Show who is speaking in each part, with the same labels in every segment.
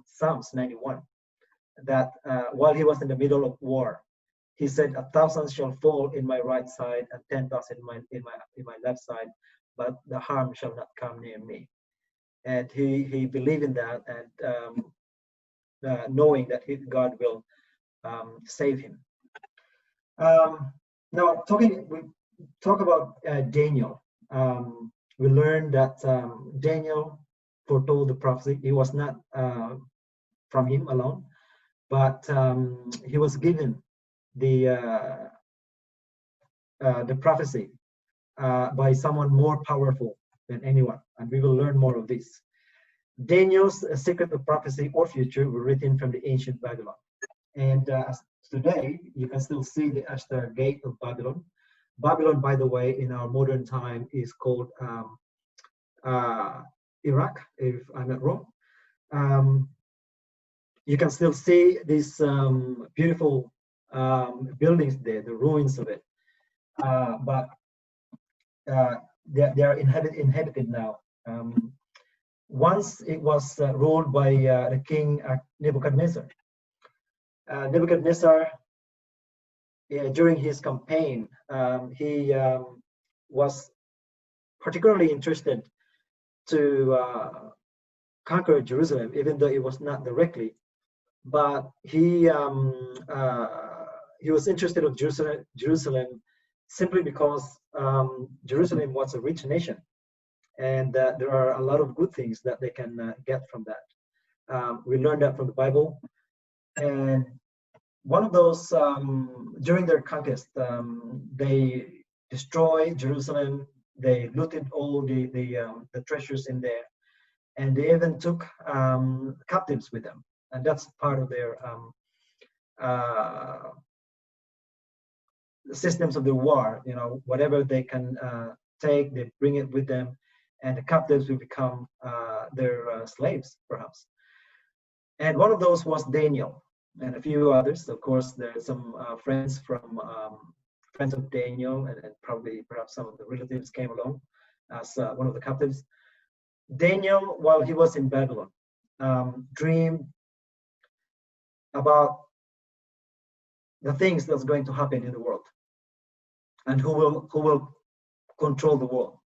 Speaker 1: Psalms 91 that while he was in the middle of war, he said, "1,000 shall fall in my right side and 10,000 in my left side, but the harm shall not come near me." And he believed in that, and knowing that God will save him. Now, we talk about Daniel. We learned that Daniel foretold the prophecy. It was not from him alone, but he was given the prophecy by someone more powerful than anyone, and we will learn more of this. Daniel's secret of prophecy or future were written from the ancient Babylon, and today you can still see the Ashtar Gate of Babylon. Babylon, by the way, in our modern time is called Iraq, if I'm not wrong. You can still see these beautiful buildings there, the ruins of it, but they are inhabited now. Once it was ruled by the king Nebuchadnezzar. Nebuchadnezzar, during his campaign, he was particularly interested to conquer Jerusalem, even though it was not directly. But he was interested in Jerusalem simply because Jerusalem was a rich nation, and there are a lot of good things that they can get from that. We learned that from the Bible, and one of those during their conquest, they destroyed Jerusalem. They looted all the treasures in there, and they even took captives with them. And that's part of their systems of the war. You know, whatever they can take, they bring it with them, and the captives will become their slaves, perhaps. And one of those was Daniel, and a few others. Of course, there are some friends of Daniel, and perhaps some of the relatives came along as one of the captives. Daniel, while he was in Babylon, dreamed about the things that's going to happen in the world and who will control the world.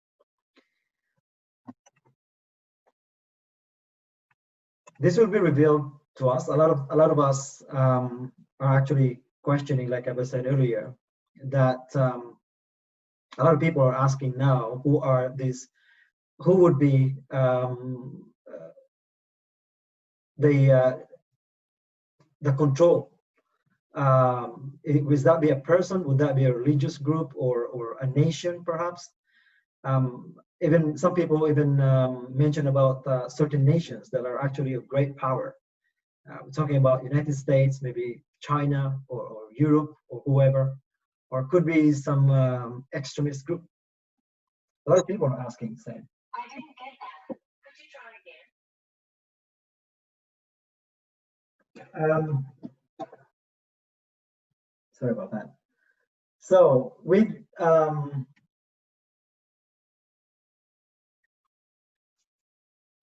Speaker 1: This will be revealed to us. A lot of us are actually questioning, like I said earlier, that a lot of people are asking now, who would be the control? Would that be a person? Would that be a religious group or a nation, perhaps? Even some people mention about certain nations that are actually of great power. We're talking about United States, maybe China or Europe or whoever, or could be some extremist group. A lot of people are asking, saying, "I didn't get that. Could you try again?" Sorry about that. So with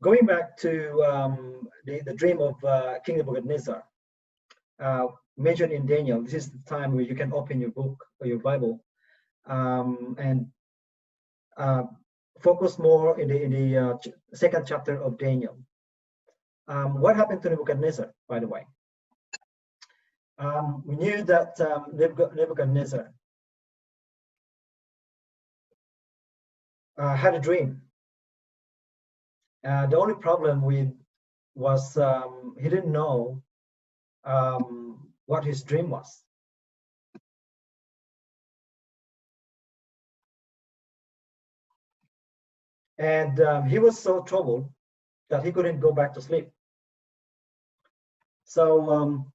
Speaker 1: going back to the dream of King Nebuchadnezzar, mentioned in Daniel, this is the time where you can open your book or your Bible and focus more in the second chapter of Daniel. What happened to Nebuchadnezzar, by the way? We knew that Nebuchadnezzar had a dream. The only problem was he didn't know what his dream was. And he was so troubled that he couldn't go back to sleep. So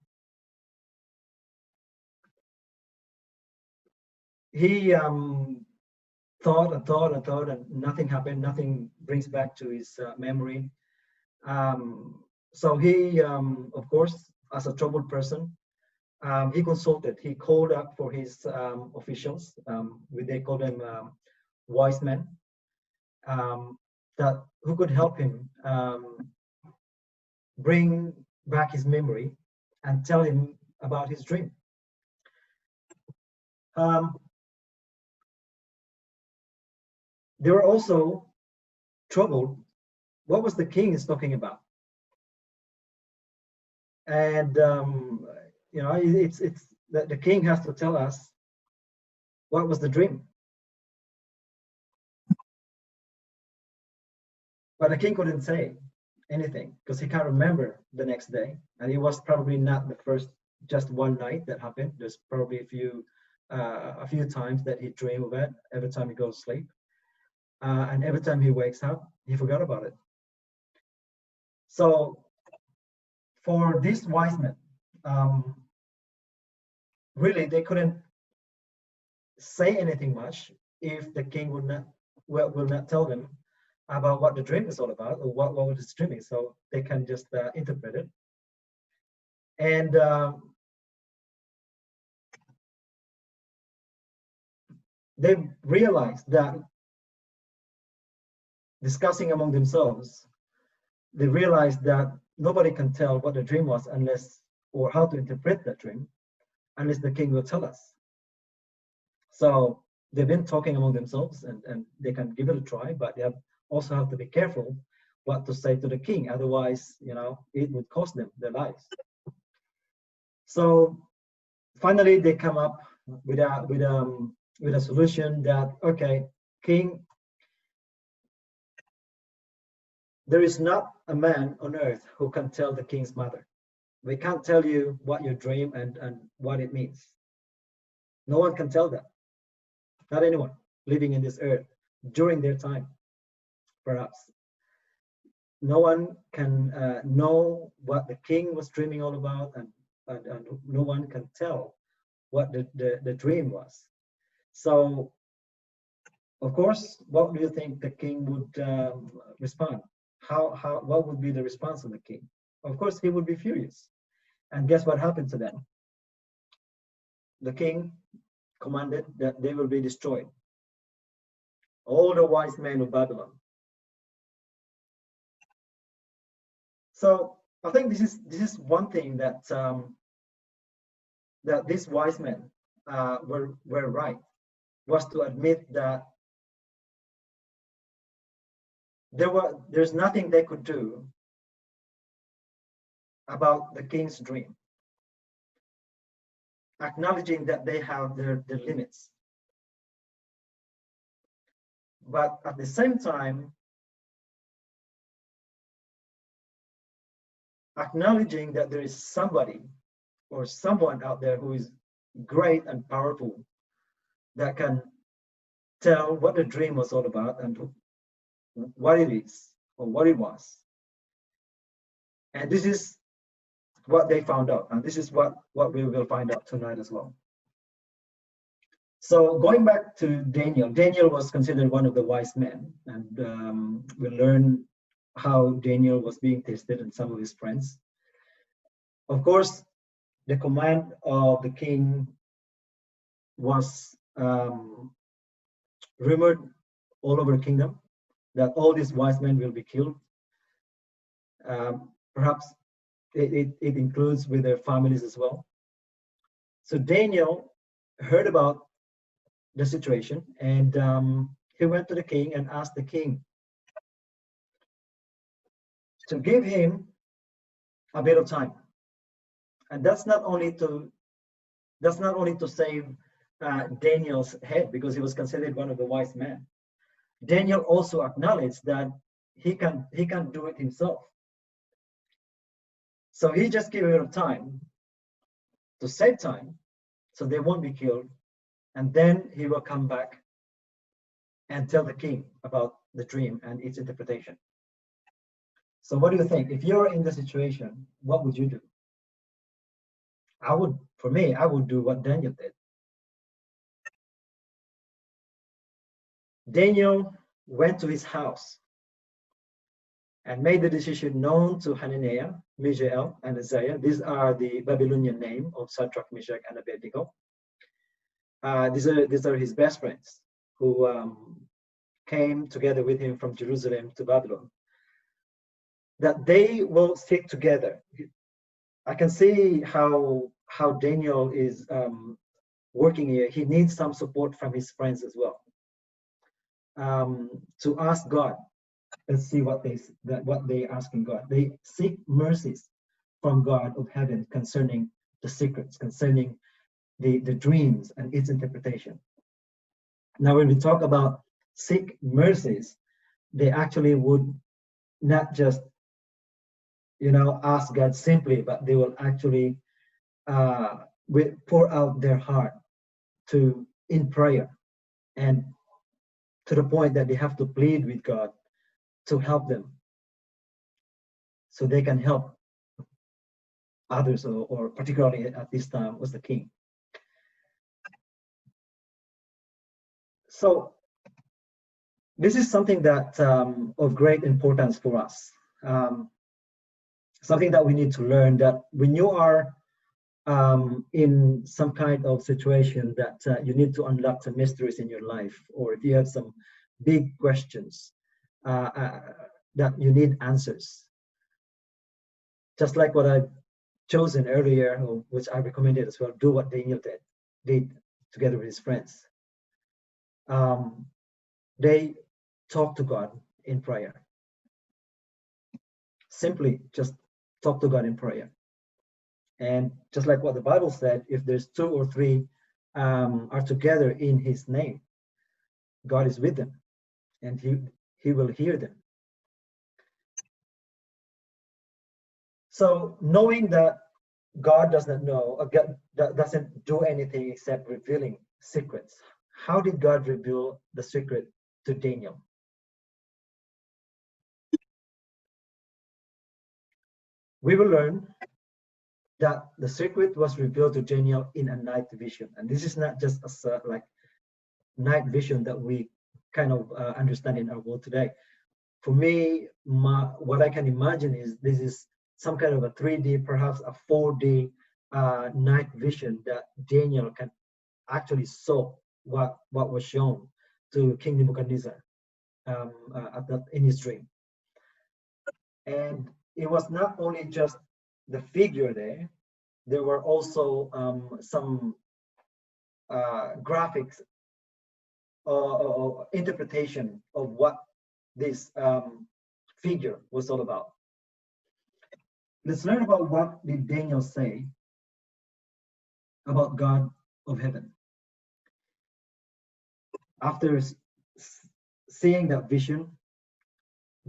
Speaker 1: he thought and nothing happened. Nothing brings back to his memory. So he, of course, as a troubled person, he consulted. He called up for his officials. They call them wise men, who could help him bring back his memory and tell him about his dream. They were also troubled. What was the king is talking about? And it's that the king has to tell us what was the dream. But the king couldn't say anything because he can't remember the next day, and it was probably not the first just one night that happened. There's probably a few times that he dreamed of it every time he goes to sleep, and every time he wakes up, he forgot about it. So for these wise men, really they couldn't say anything much if the king will not tell them about what the dream is all about or what was his dreaming, so they can just interpret it. And they realized that, discussing among themselves, they realized that nobody can tell what the dream was unless, or how to interpret that dream, unless the king will tell us. So they've been talking among themselves, and they can give it a try, but they also have to be careful what to say to the king. Otherwise, it would cost them their lives. So finally, they come up with a solution that, okay, king, there is not a man on earth who can tell the king's mother. We can't tell you what you dream and what it means. No one can tell that. Not anyone living in this earth during their time, perhaps. No one can know what the king was dreaming all about, and no one can tell what the dream was. So, of course, what do you think the king would respond? What would be the response of the king? Of course, he would be furious. And guess what happened to them? The king commanded that they will be destroyed. All the wise men of Babylon. So I think this is one thing that that these wise men were right, was to admit that there's nothing they could do about the king's dream, acknowledging that they have their limits. But at the same time, acknowledging that there is somebody or someone out there who is great and powerful that can tell what the dream was all about and what it is or what it was. And this is what they found out, and this is what we will find out tonight as well. So going back to Daniel was considered one of the wise men, and we'll learn how Daniel was being tested and some of his friends. Of course, the command of the king was rumored all over the kingdom that all these wise men will be killed. Perhaps it includes with their families as well. So Daniel heard about the situation, and he went to the king and asked the king to give him a bit of time. And that's not only to save Daniel's head, because he was considered one of the wise men. Daniel also acknowledged that he can do it himself. So he just gave him time to save time, so they won't be killed, and then he will come back and tell the king about the dream and its interpretation. So what do you think? If you're in the situation, what would you do? I would do what Daniel did. Daniel went to his house and made the decision known to Hananiah, Mishael, and Isaiah. These are the Babylonian name of Shadrach, Meshach, and Abednego. These are his best friends who came together with him from Jerusalem to Babylon. that they will stick together. I can see how Daniel is working here. He needs some support from his friends as well, to ask God. Let's see what they asking God. They seek mercies from God of heaven concerning the secrets, concerning the dreams and its interpretation. Now, when we talk about seek mercies, they actually would not just ask God simply, but they will actually pour out their heart to in prayer, and to the point that they have to plead with God to help them, so they can help others, or particularly at this time was the king. So this is something that of great importance for us. Something that we need to learn, that when you are in some kind of situation that you need to unlock some mysteries in your life, or if you have some big questions that you need answers, just like what I've chosen earlier, which I recommended as well, do what Daniel did together with his friends. They talk to God in prayer. Simply just talk to God in prayer. And just like what the Bible said, if there's 2 or 3 are together in his name, God is with them, and he will hear them. So knowing that God does not know, doesn't do anything except revealing secrets, how did God reveal the secret to Daniel? We will learn that the secret was revealed to Daniel in a night vision. And this is not just a like night vision that we kind of understand in our world today. For me, what I can imagine is this is some kind of a 3D, perhaps a 4D night vision that Daniel can actually saw what was shown to King Nebuchadnezzar in his dream. And it was not only just the figure there were also some graphics or interpretation of what this figure was all about. Let's learn about what did Daniel say about God of heaven. After seeing that vision,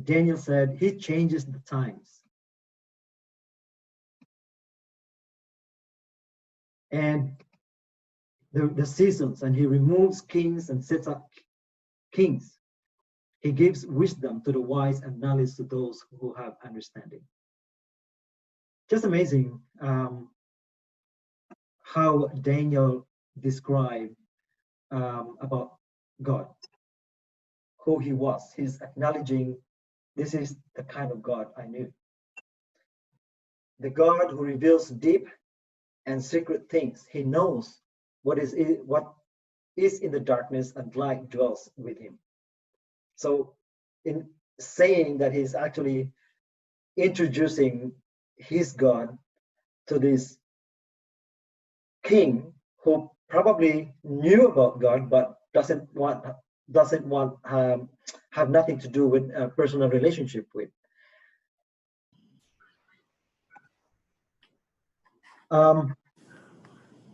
Speaker 1: Daniel said he changes the times and the seasons, and he removes kings and sets up kings. He gives wisdom to the wise and knowledge to those who have understanding. Just amazing how Daniel described about God, who he was. He's acknowledging, this is the kind of God I knew. The God who reveals deep and secret things. He knows what is in the darkness, and light dwells with him. So in saying that, he's actually introducing his God to this king who probably knew about God but doesn't want have nothing to do with a personal relationship with.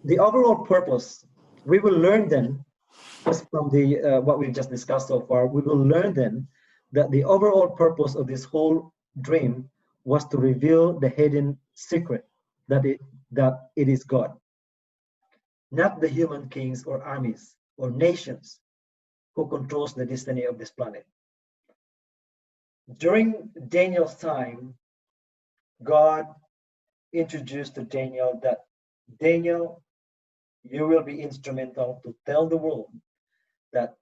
Speaker 1: The overall purpose, we will learn then, just from the what we've just discussed so far, we will learn then that the overall purpose of this whole dream was to reveal the hidden secret, that it is God, not the human kings or armies or nations who controls the destiny of this planet. During Daniel's time, God introduced to Daniel that, Daniel, you will be instrumental to tell the world that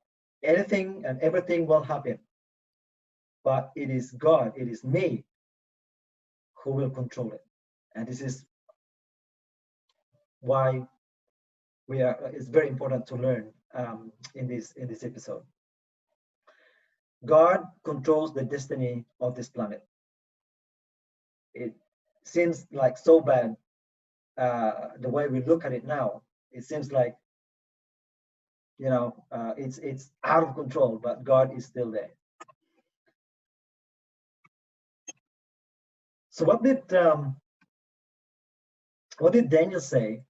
Speaker 1: anything and everything will happen, but it is God, it is me who will control it. And this is why it's very important to learn in this episode. God controls the destiny of this planet. it seems like so bad. The way we look at it now, it seems like, it's out of control, but God is still there. So what did Daniel say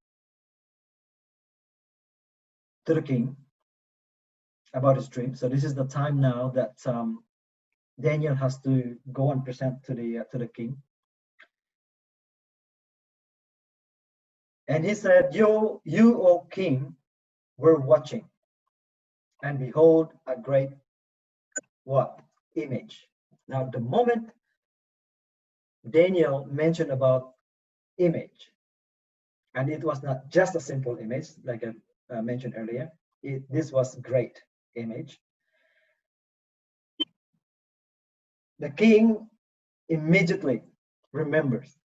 Speaker 1: to the king about his dream? So this is the time now that Daniel has to go and present to the king. And he said, you, O king, were watching, and behold, a great what? Image. Now, the moment Daniel mentioned about image, and it was not just a simple image, like I mentioned earlier, this was great image. The king immediately remembers.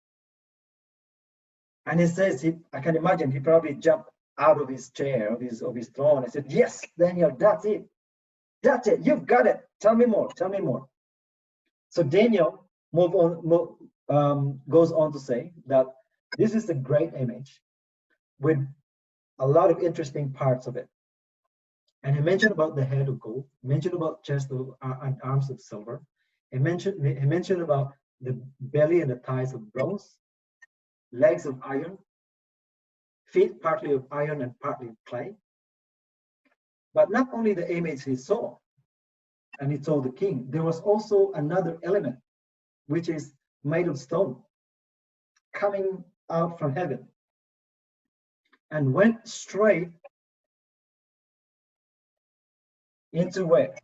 Speaker 1: And he says, I can imagine he probably jumped out of his chair, of his throne, and said, yes, Daniel, that's it. That's it. You've got it. Tell me more. Tell me more. So Daniel goes on to say that this is a great image with a lot of interesting parts of it. And he mentioned about the head of gold, mentioned about chest and arms of silver. He mentioned about the belly and the thighs of bronze, legs of iron, feet partly of iron and partly of clay. But not only the image he saw, and he told the king, there was also another element, which is made of stone, coming out from heaven, and went straight into where?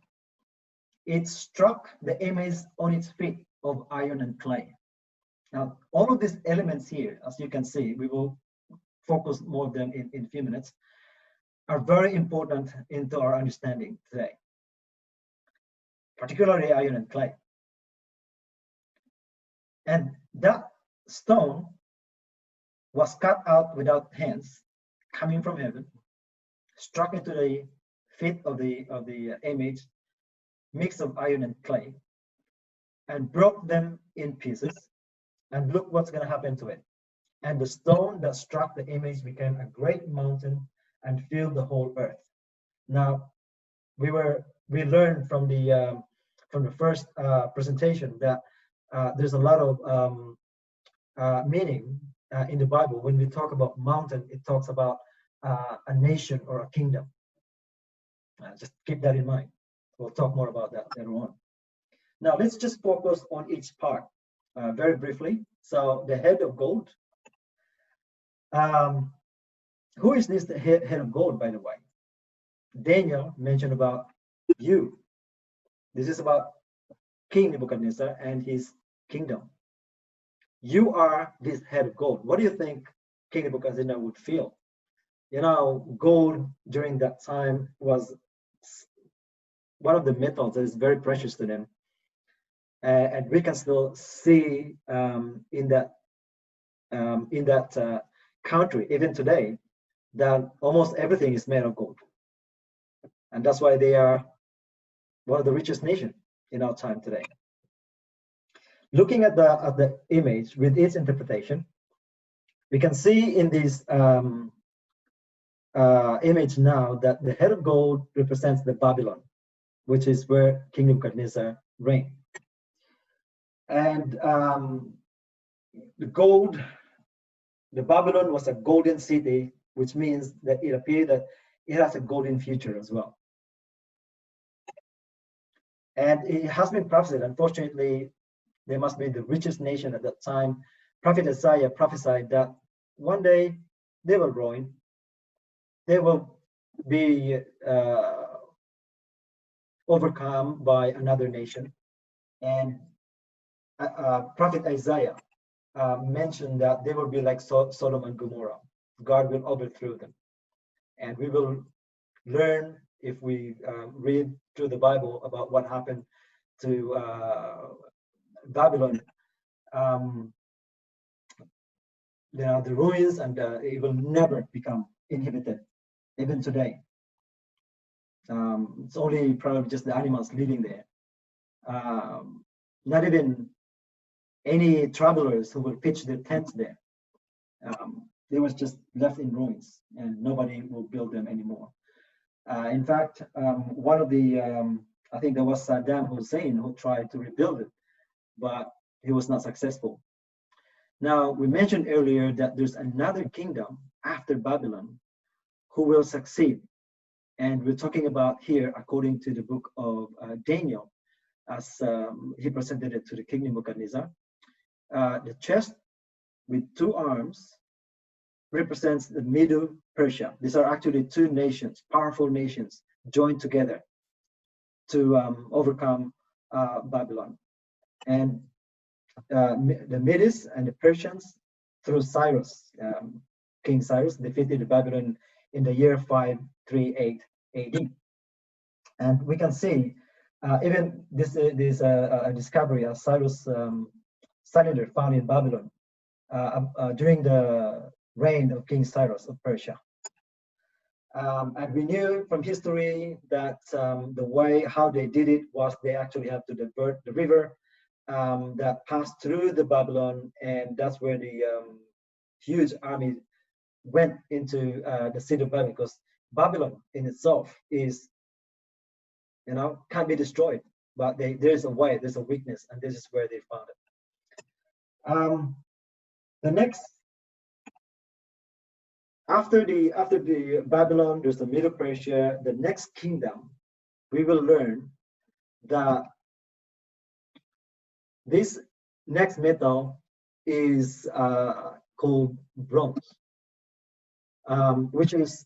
Speaker 1: It struck the image on its feet of iron and clay. Now, all of these elements here, as you can see, we will focus more of them in a few minutes, are very important into our understanding today, particularly iron and clay. And that stone was cut out without hands, coming from heaven, struck into the feet of the image, mix of iron and clay, and broke them in pieces. And look what's going to happen to it. And the stone that struck the image became a great mountain and filled the whole earth. Now, we learned from the first presentation that there's a lot of meaning in the Bible. When we talk about mountain, it talks about a nation or a kingdom. Just keep that in mind. We'll talk more about that later on. Now, let's just focus on each part very briefly. So, the head of gold. Who is this head of gold, by the way? Daniel mentioned about you. This is about King Nebuchadnezzar and his kingdom. You are this head of gold. What do you think King Nebuchadnezzar would feel? Gold during that time was one of the metals that is very precious to them. And we can still see in that country, even today, that almost everything is made of gold. And that's why they are one of the richest nations in our time today. Looking at the image with its interpretation, we can see in this image now that the head of gold represents the Babylon, which is where King Nebuchadnezzar reigned. And the Babylon was a golden city, which means that it appeared that it has a golden future as well. And it has been prophesied, unfortunately, they must be the richest nation at that time. Prophet Isaiah prophesied that one day they will ruin, they will be overcome by another nation. And Prophet Isaiah mentioned that they will be like Sodom and Gomorrah. God will overthrow them. And we will learn, if we read through the Bible, about what happened to Babylon. There are the ruins, and it will never become inhabited, even today. It's only probably just the animals living there. Not even any travelers who will pitch their tents there. They was just left in ruins, and nobody will build them anymore. In fact, one of the I think there was Saddam Hussein who tried to rebuild it, but he was not successful. Now, we mentioned earlier that there's another kingdom after Babylon who will succeed. And we're talking about here, according to the book of Daniel, as he presented it to the king Nebuchadnezzar. The chest with two arms represents the Medo Persia. These are actually two nations, powerful nations, joined together to overcome Babylon. And the Medes and the Persians, through Cyrus, King Cyrus, defeated Babylon in the year 538 AD. And we can see even this discovery of Cyrus cylinder found in Babylon during the reign of King Cyrus of Persia. And we knew from history that the way how they did it was they actually had to divert the river that passed through the Babylon, and that's where the huge army went into the city of Babylon, because Babylon in itself is, can't be destroyed, but there's a way, there's a weakness, and this is where they found it. The next, after the Babylon, there's the Middle Persia. The next kingdom, we will learn that this next metal is called bronze, which is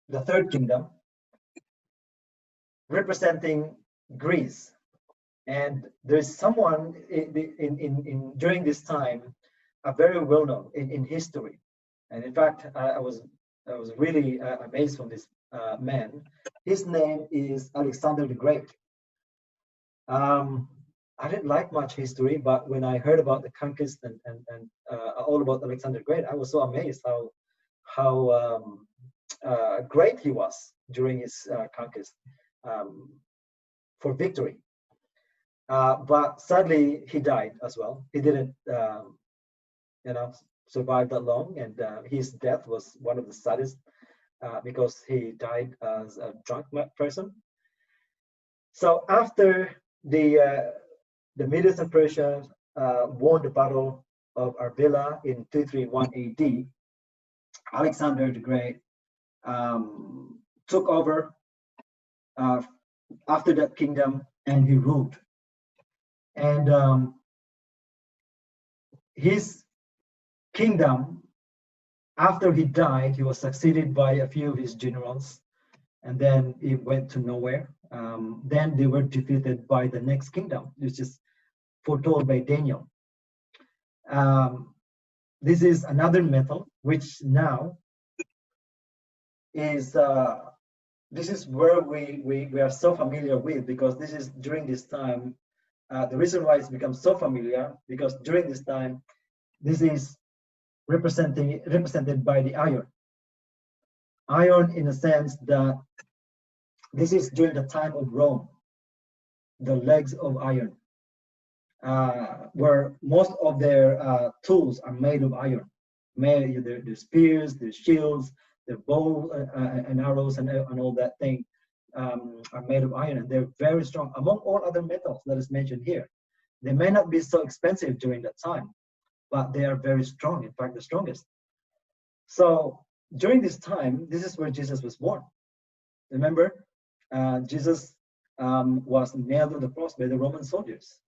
Speaker 1: the third kingdom, representing Greece. And there's someone in during this time, very well known in history. And in fact, I was really amazed from this man. His name is Alexander the Great. I didn't like much history, but when I heard about the conquest and all about Alexander the Great, I was so amazed how great he was during his conquest for victory. But sadly, he died as well. He didn't, survive that long, and his death was one of the saddest because he died as a drunk person. So after the Medes and Persia won the Battle of Arbela in 231 AD, Alexander the Great took over after that kingdom, and he ruled. And his kingdom, after he died, he was succeeded by a few of his generals, and then he went to nowhere. Then they were defeated by the next kingdom, which is foretold by Daniel. This is another metal, which now is this is where we are so familiar with, because this is during this time. The reason why it's become so familiar, because during this time, this is represented by the iron. Iron, in a sense that this is during the time of Rome, the legs of iron, where most of their tools are made of iron. Their spears, their shields, their bow and arrows and all that thing are made of iron, and they're very strong among all other metals that is mentioned here. They may not be so expensive during that time, but they are very strong, in fact the strongest. So during this time, this is where Jesus was born. Remember, Jesus was nailed to the cross by the Roman soldiers,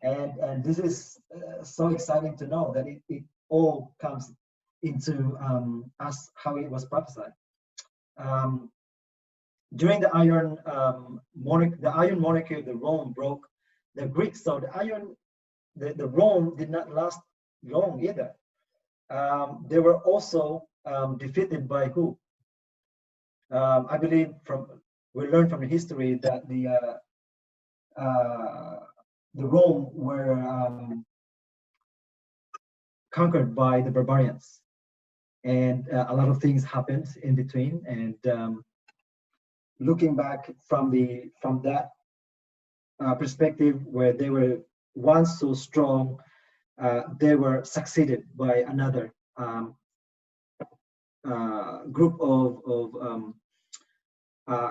Speaker 1: and this is so exciting to know that it all comes into us how it was prophesied. During the iron monarchy of the Rome broke the Greeks, so the Rome did not last long either. They were also defeated by who? I believe we learned from the history that the Rome were conquered by the barbarians, and a lot of things happened in between. And looking back from that perspective, where they were once so strong, they were succeeded by another group of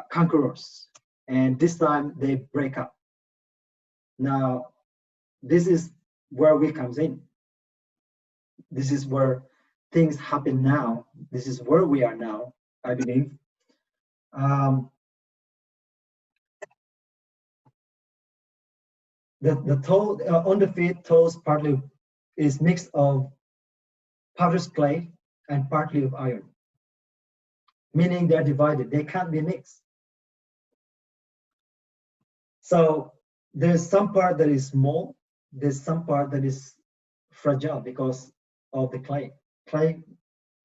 Speaker 1: conquerors, and this time they break up. Now, this is where we comes in. This is where things happen now. This is where we are now, I believe. The toe on the feet, toes partly is mixed of potter's clay and partly of iron, meaning they're divided. They can't be mixed. So there's some part that is small, there's some part that is fragile because of the clay. Clay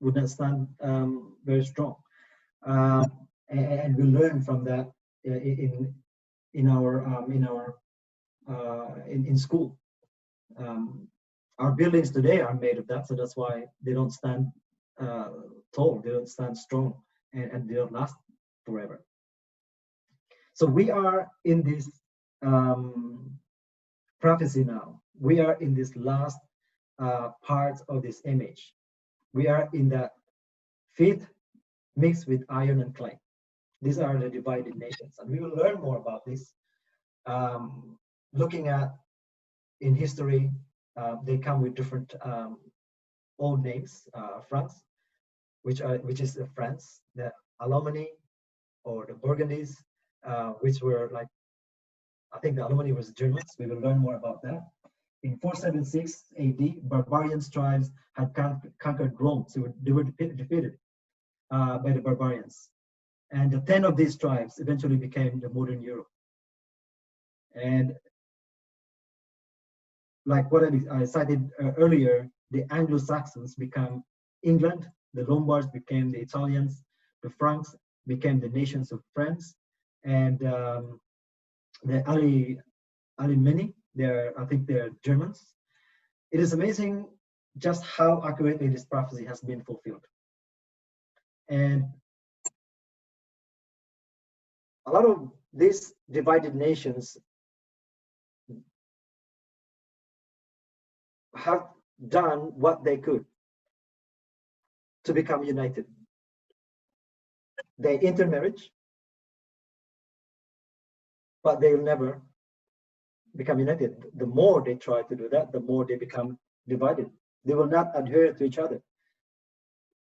Speaker 1: would not stand very strong, and we learn from that in school. Our buildings today are made of that, so that's why they don't stand tall, they don't stand strong, and they don't last forever. So we are in this prophecy now. We are in this last part of this image. We are in that feet mixed with iron and clay. These are the divided nations, and we will learn more about this. Looking at in history, they come with different old names. France, which is France, the Alemanni or the Burgundies, which were like, I think the Alemanni was Germans. We will learn more about that. In 476 AD, barbarian tribes had conquered Rome, so they were defeated by the barbarians. And the 10 of these tribes eventually became the modern Europe. And like what I cited earlier, the Anglo-Saxons become England, the Lombards became the Italians, the Franks became the nations of France, and the Alemanni, I think they're Germans. It is amazing just how accurately this prophecy has been fulfilled. And a lot of these divided nations have done what they could to become united. They intermarriage, but they will never become united. The more they try to do that, the more they become divided. They will not adhere to each other.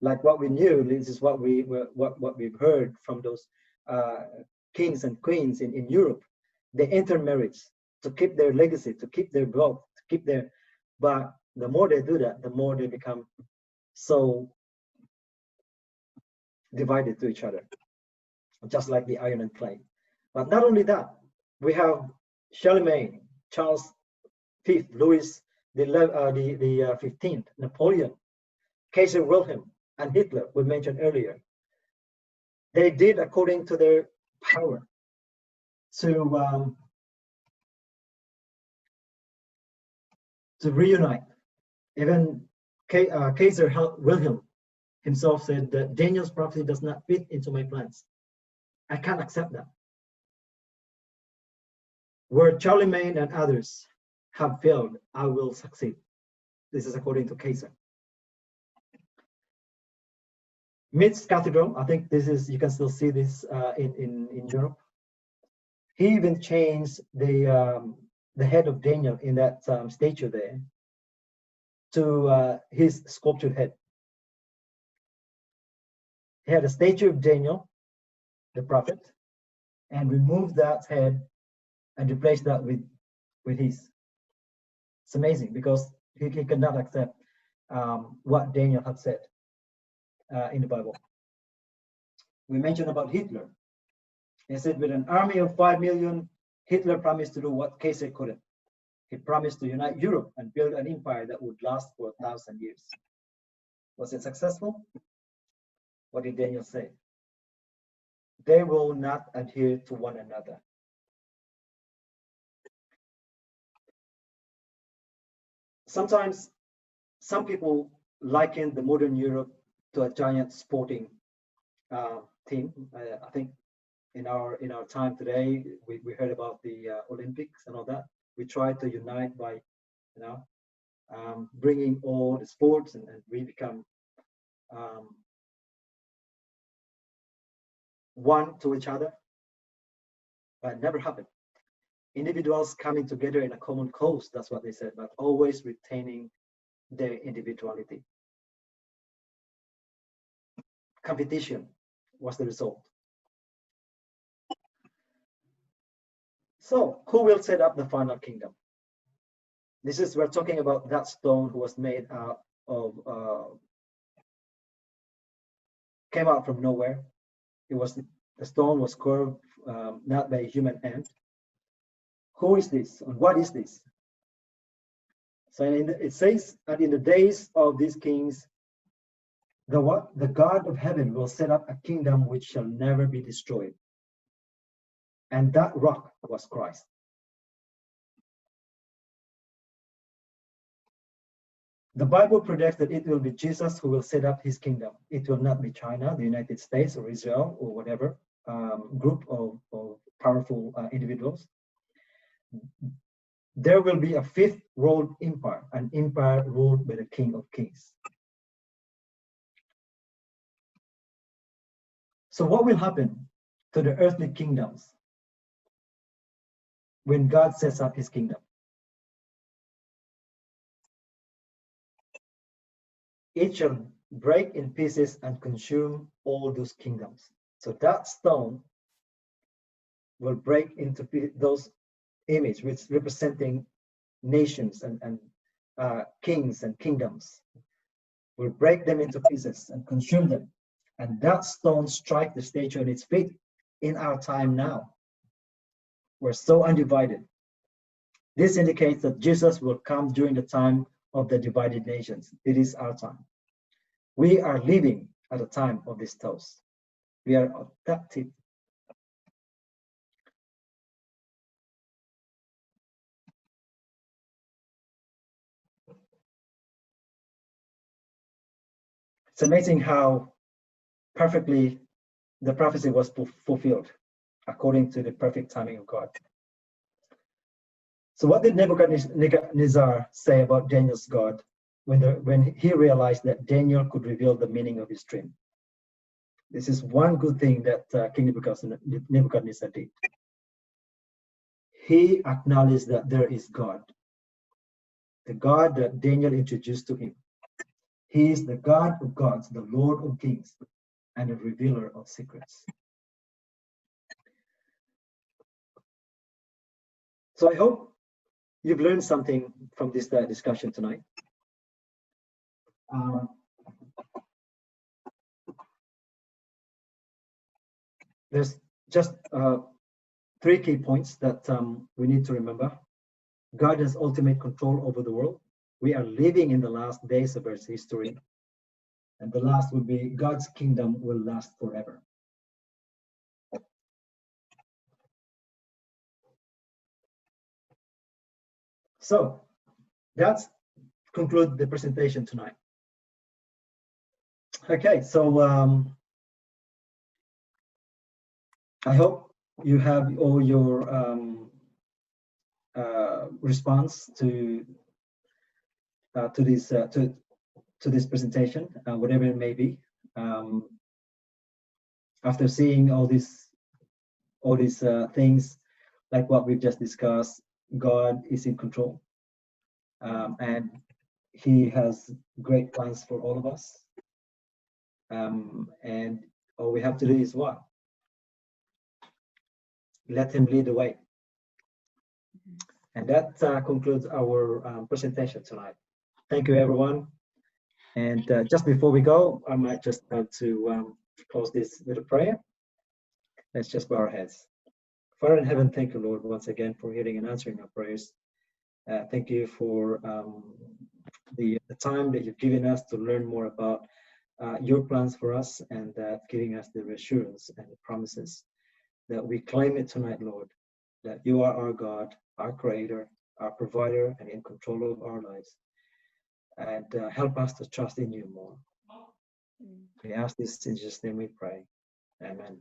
Speaker 1: Like what we knew, this is what we've heard from those kings and queens in Europe. They intermarriage to keep their legacy, to keep their wealth, to keep their. But the more they do that, the more they become so divided to each other, just like the iron and clay. But not only that, we have Charlemagne, Charles V, Louis the 15th, Napoleon, Kaiser Wilhelm, and Hitler, we mentioned earlier. They did according to their power to reunite. Even Kaiser Wilhelm himself said that Daniel's prophecy does not fit into my plans. I can't accept that. Where Charlemagne and others have failed, I will succeed. This is according to Kaiser. Metz Cathedral, I think this is, you can still see this in Europe. He even changed the head of Daniel in that statue there to his sculptured head. He had a statue of Daniel, the prophet, and removed that head and replaced that with his. It's amazing because he could not accept what Daniel had said in the Bible. We mentioned about Hitler. He said, with an army of 5 million, Hitler promised to do what Kaiser couldn't. He promised to unite Europe and build an empire that would last for 1,000 years. Was it successful? What did Daniel say? They will not adhere to one another. Sometimes some people liken the modern Europe to a giant sporting team. I think in our time today, we heard about the Olympics and all that. We try to unite by, bringing all the sports, and we become one to each other, but it never happened. Individuals coming together in a common cause, that's what they said, but always retaining their individuality. Competition was the result. So who will set up the final kingdom? We're talking about that stone who was made out of, came out from nowhere. The stone was carved not by a human hand. Who is this, and what is this? So it says that in the days of these kings, the God of heaven will set up a kingdom which shall never be destroyed. And that rock was Christ. The Bible predicts that it will be Jesus who will set up his kingdom. It will not be China, the United States, or Israel, or whatever group of powerful individuals. There will be a fifth world empire, an empire ruled by the King of Kings. So what will happen to the earthly kingdoms when God sets up his kingdom? It shall break in pieces and consume all those kingdoms. So that stone will break into those images, which representing nations and kings and kingdoms, will break them into pieces and consume them. And that stone strike the statue on its feet in our time now. We're so undivided. This indicates that Jesus will come during the time of the divided nations. It is our time. We are living at the time of this toast. We are adapted. It's amazing how perfectly the prophecy was fulfilled according to the perfect timing of God. So what did Nebuchadnezzar say about Daniel's God when he realized that Daniel could reveal the meaning of his dream? This is one good thing that King Nebuchadnezzar did. He acknowledged that there is God, the God that Daniel introduced to him. He is the God of gods, the Lord of kings, and the revealer of secrets. So I hope you've learned something from this discussion tonight. There's just 3 key points that we need to remember. God has ultimate control over the world. We are living in the last days of Earth's history. And the last would be God's kingdom will last forever. So that's conclude the presentation tonight. Okay, so I hope you have all your response to this presentation, whatever it may be. After seeing all these things, like what we've just discussed, God is in control, and He has great plans for all of us. And all we have to do is what? Let Him lead the way. And that concludes our presentation tonight. Thank you, everyone. And just before we go, I might just have to close this with a prayer. Let's just bow our heads. Father in heaven, thank you, Lord, once again for hearing and answering our prayers. Thank you for the time that you've given us to learn more about your plans for us, and giving us the reassurance and the promises that we claim it tonight, Lord, that you are our God, our creator, our provider, and in control of our lives. And help us to trust in you more. We ask this in Jesus' name we pray. Amen.